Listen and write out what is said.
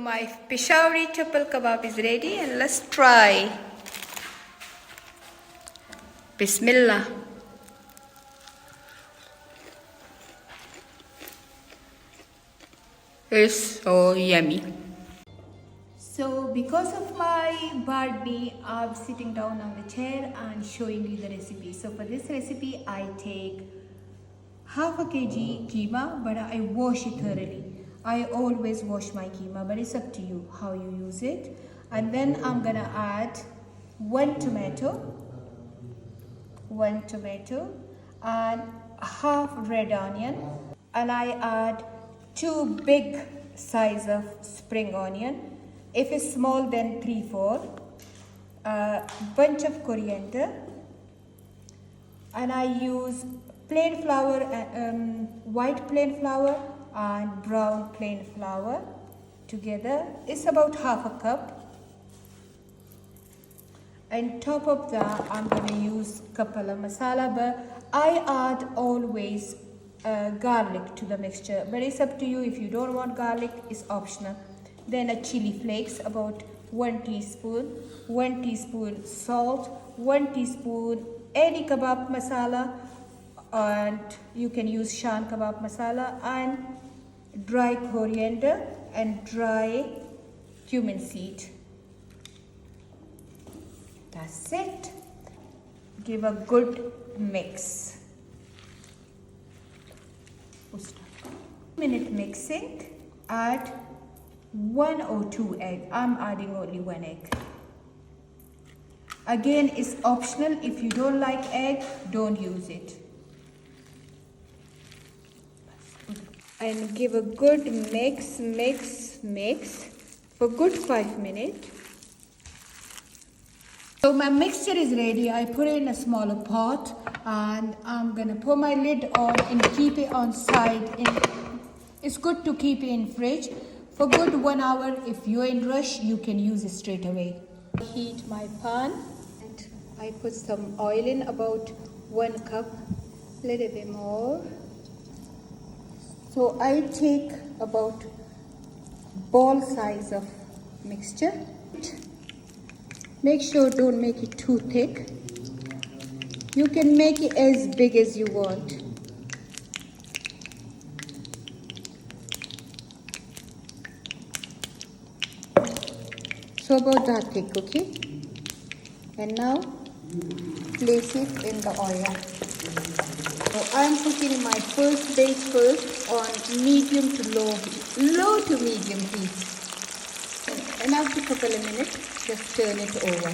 my peshawarui chapal kabab is ready and let's try. Bismillah. It's so yummy. So because of my bad knee, I'm sitting down on the chair and showing you the recipe. So for this recipe, I take half a kg keema, but I wash it thoroughly. I always wash my keema, but it's up to you how you use it. And then I'm gonna add one tomato and half red onion, and I add 2 big size of spring onion. If it's small, then 3-4. A bunch of coriander, and I use plain flour, white plain flour and brown plain flour together. It's about half a cup. And top of that, I'm going to use kapala masala, but I add always garlic to the mixture, but it's up to you. If you don't want garlic, it's optional. Then a chili flakes, about 1 teaspoon, 1 teaspoon salt, 1 teaspoon any kabab masala, and you can use shan kabab masala, and dry coriander and dry cumin seed. That's it. Give a good mix. 1 minute mixing. Add 1 or 2 eggs. I'm adding only 1 egg. Again, it's optional. If you don't like egg, don't use it. And give a good mix for good 5 minutes. So my mixture is ready. I put it in a smaller pot, and I'm gonna put my lid on and keep it on side. It's good to keep it in fridge for good 1 hour. If you're in rush, you can use it straight away. Heat my pan, and I put some oil in, about 1 cup, little bit more. So I take about ball size of mixture. Make sure don't make it too thick. You can make it as big as you want. So about that thick, okay? And now place it in the oil. So I'm cooking my first base first on medium to low to medium heat. And after a couple of minutes, just turn it over.